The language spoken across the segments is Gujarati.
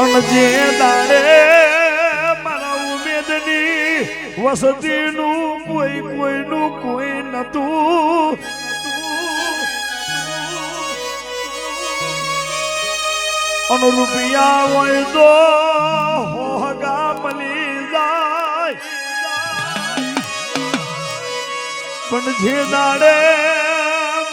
અણજે દાડે મારા ઉમેદની વસતીનું કોઈનું કોઈ નતું. અન રૂપિયા હોય તો હોગા મળી જાય, પણ જે દાડે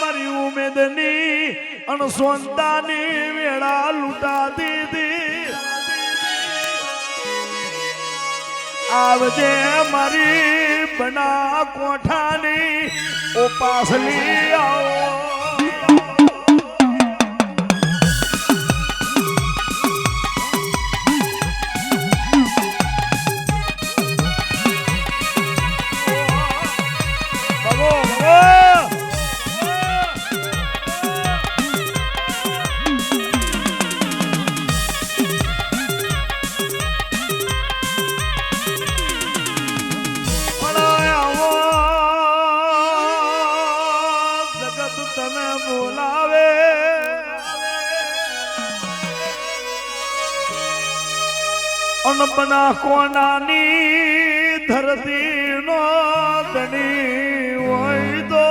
મારી ઉમેદની અણસોંતાની વેળા લૂંટા દીધી. આવજે મારી બના કોઠાની ઓપાસલી આવો. અનબના કોનાની ધરતી નો ધણી હોય તો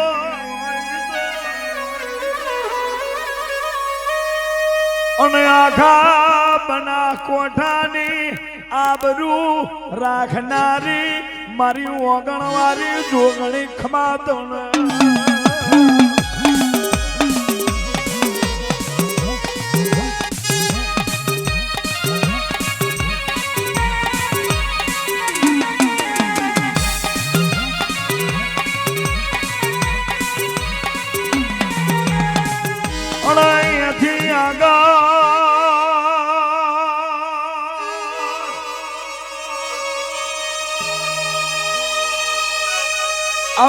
અને આખા બના કોઠાની આબરૂ રાખનારી મારી ઓગણવારી જોગણી ખમાતણ.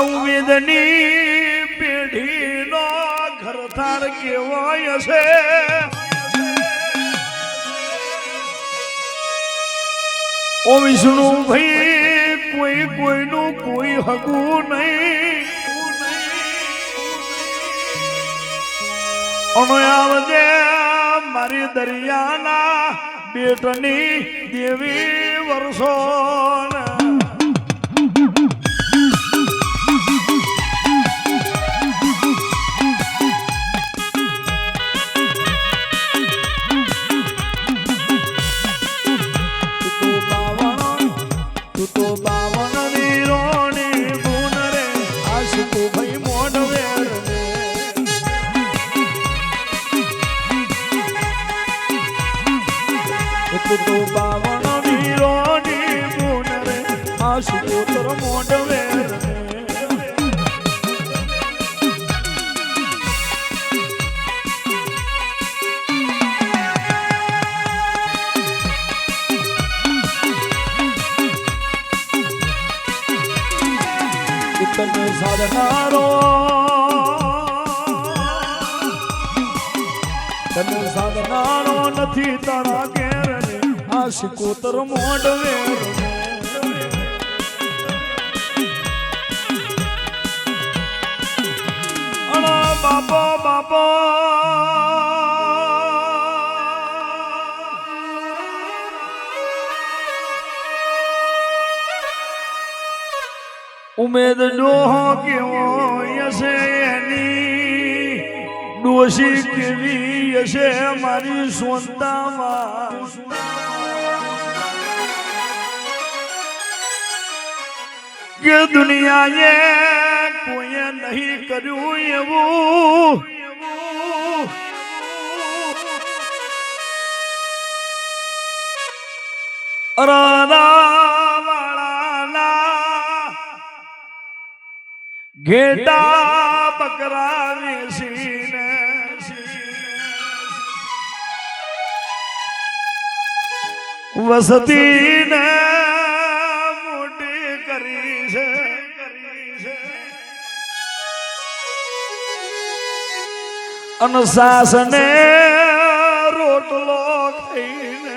ઉમેદની પેઢીનો ઘરથાર કેવાય છે. ઓ વિષ્ણુ ભાઈ કોઈનું કોઈ હકું નહીં. અને આવજે મારી દરિયાના બેટની દેવી વર્ષો. તો બાવન વીરોની ગુણ રે આશુતોત્ર મોઢવે. તને સાધનારો નથી તારા ઘેર આશિકોતર મોઢવે. બાપો બાપો ઉમેદ ડોહો કેવો હશે એની ડોશી કેવી હશે મારી સોનતામાં. કે દુનિયાએ કોઈએ નહીં કર્યું એવું વાળાના ઘેટા બકરા વેસીને વસતીને મોટી કરી છે. અન સાસને રોટલો ખાઈને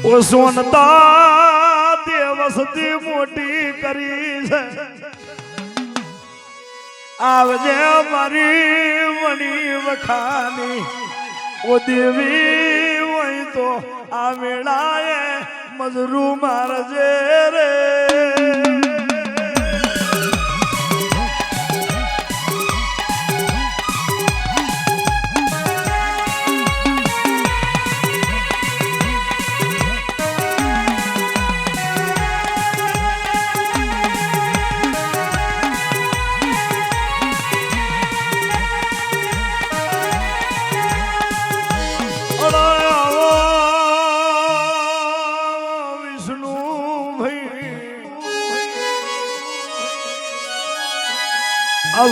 ઓ સોનતા તે વસતી મોટી કરી છે. આવજે મારી વણી વખાની ઓ દેવી હોય તો આ વેળાએ મજરૂ મારજે રે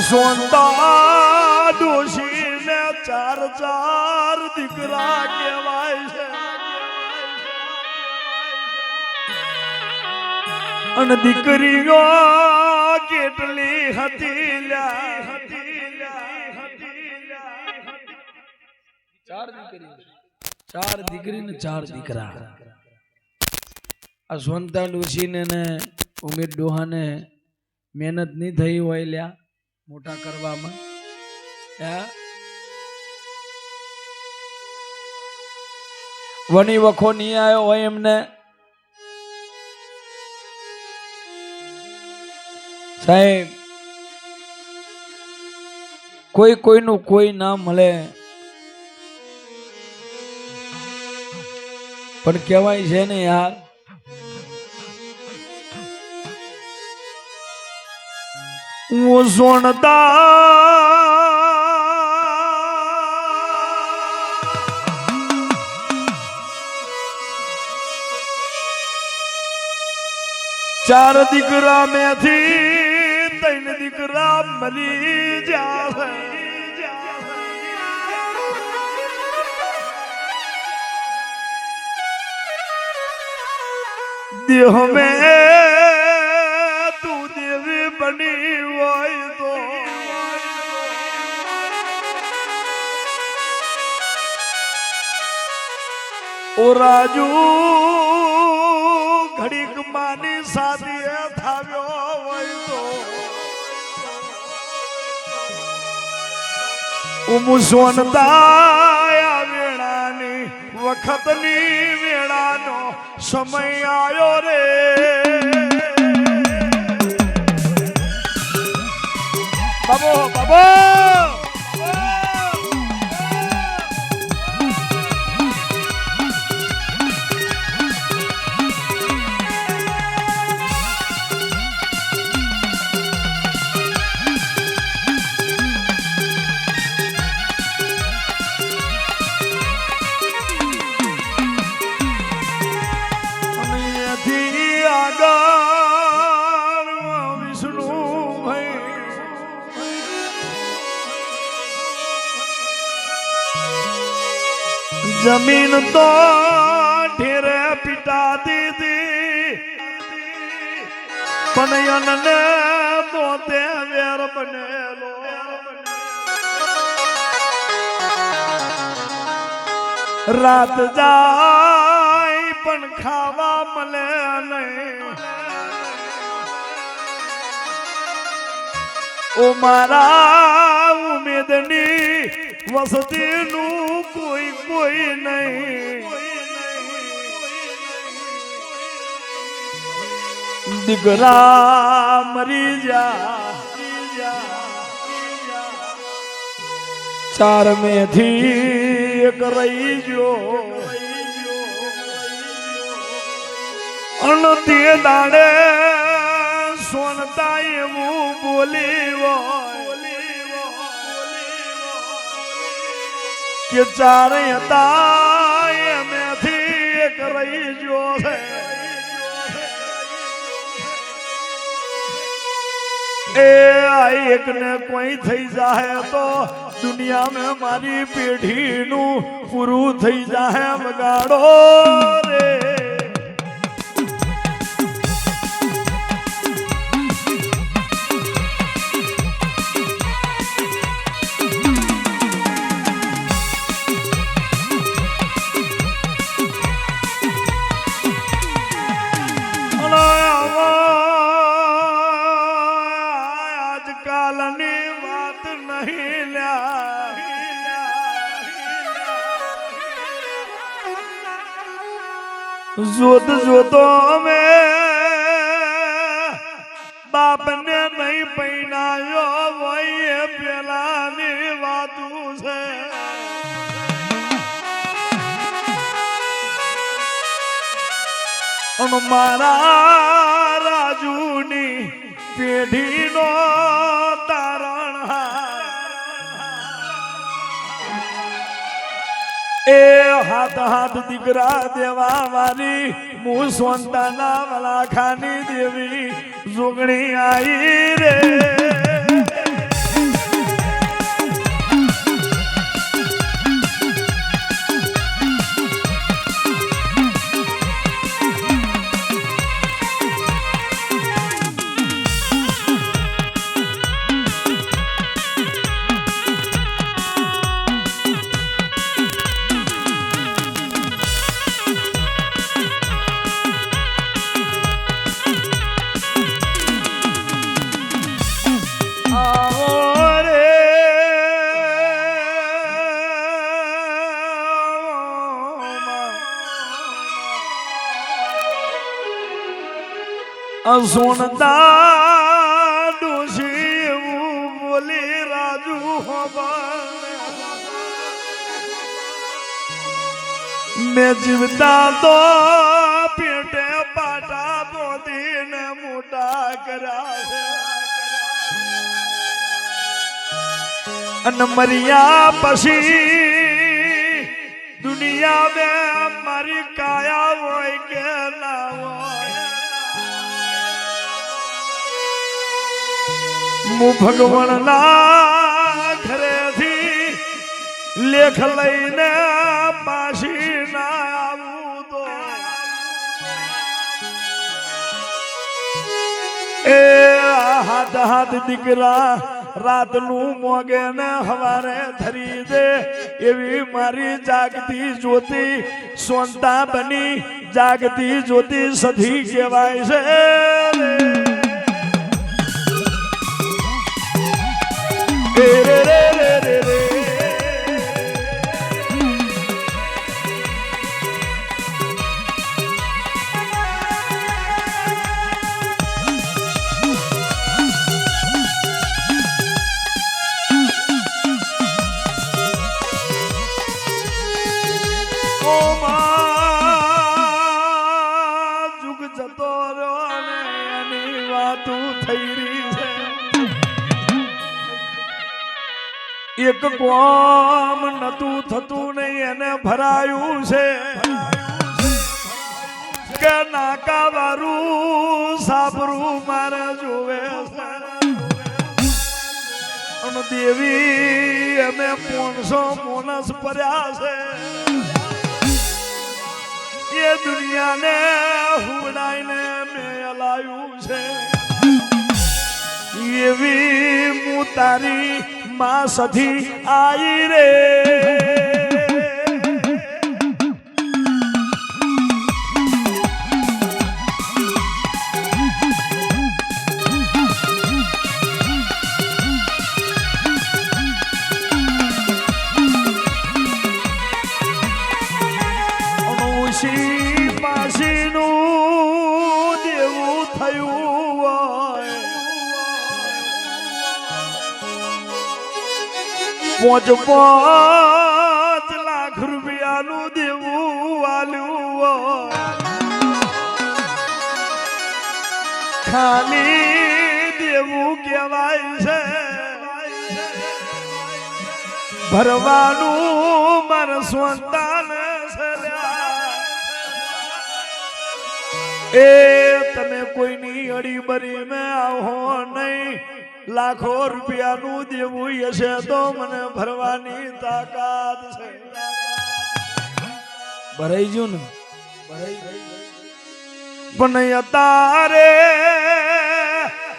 સોનતા ડોશી ને ચાર ચાર દીકરા કહેવાય છે અને દીકરીઓ કેટલી હતી ચાર દીકરી ને ચાર દીકરા આ સોનતા ડોશી ને ઉમેદ ડોહાને મહેનત નહીં થઈ હોય લ્યા મોટા કરવામાં વણી વખો નહીં આવ્યો હોય એમને સાહેબ કોઈ કોઈનું કોઈ ના મળે પણ કહેવાય છે ને યાર હું સોનતા ચાર દીકરા મેથી ત્રણ દીકરા મરી જાવે દેહ મેં બની હોય તો ઓ રાજુ ઘડીક માની સાથી થાવ્યો હોય તો સોનતા વેળાની વખતની વેળાનો સમય આવ્યો રે બાબો બાબો જમીન તો ઢેરે પીટા દીધી પણ અનને મોતે વેર બનેલો રાત જાય પણ ખાવા મળે નહીં ઓ મારા ઉમેદની વસતીનું કોઈ કોઈ નહીં દીકરા મરી જા ચાર મેથી એક રહી ગયો અને તે દાડે સોનતા એવું બોલી કે ચારે હતા એમેથી એક રહી ગયો છે એ આ એક ને કોઈ થઈ જાય તો દુનિયા में મારી પેઢીનું પૂરું થઈ જાય વગાડો રે જોત જોતો અમે બાપને નહીં પૈણાયો હોય એ પેલાની વાતું છે. અને મારા રાજુની પેઢીનો એ હાથ હાથ દીકરા દેવા વાળી હું સોનતાના વલાખાની દેવી જોગણી આઈ રે. સોનતા ડોશી એવું બોલી રાજુ મેં જીવતા તો પેટે પાટા બોધીને મોટા કર્યા છે. અને મર્યા પછી દુનિયા મેં મારી કાયા હોય કે ના હોય હું ભગવાનના ઘરેથી લેખ લઈને પાછી ના આવું તો એ હાથ હાથ દીકરા રાતનું મોગે ને હવારે ધરી દે એવી મારી જાગતી જ્યોતિ સોનતા બની જાગતી જ્યોતિ સધી કહેવાય છે. જુગ જતો રહ્યો ને એની વાતું થઈ રહી છે. એક કોમ નતું થતું નહીં એને ભરાયું છે કે નાકા વારું સાબરું મારે જોવે છે. અને દેવી અમે 500 મોનસ પર્યા છે એ દુનિયાને હુવડાઈને મેં હલાયું છે. એવી હું તારી માં સધી આઈ રે. અનુશી પાસીનું દેવું થયું હોય 5 લાખ રૂપિયાનું દેવું આલ્યું ખાલી દેવું કહેવાય છે. ભરવાનું મારા સંતાન એ તમે કોઈની અડીબરી મેં આવો નહીં. લાખો રૂપિયાનું દેવું હશે તો મને ભરવાની તાકાત છે. ભરાઈ ગયું ને પણ અત્યારે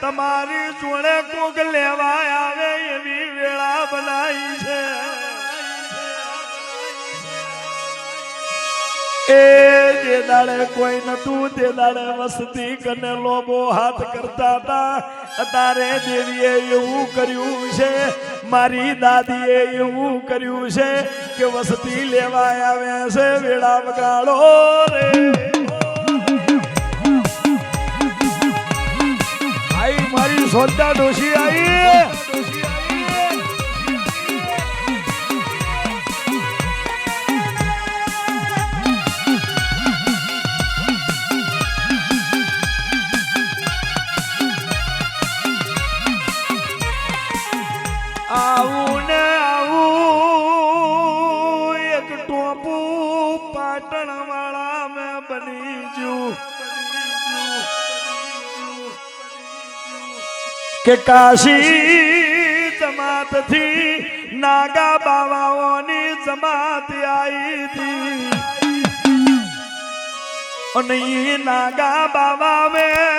તમારી જોડે કોક લેવા આવે એવી વેળા બનાવી છે. એ જે દાડે કોઈ નતું તે દાડે વસતી કને લોબો હાથ કરતા હતા. અત્યારે દેવીએ એવું કર્યું છે મારી દાદીએ એવું કર્યું છે કે વસતી લેવા આવ્યા છે વેળા વગાડો રે. મારી સોદા ડોશી આવી આવું ને આવું એક ટોપું પાટણ વાળા મેં બની જુ કે કાશી જમાત થી નાગા બાવાઓની જમાત આવી હતી અને ઈ નાગા બાવા મેં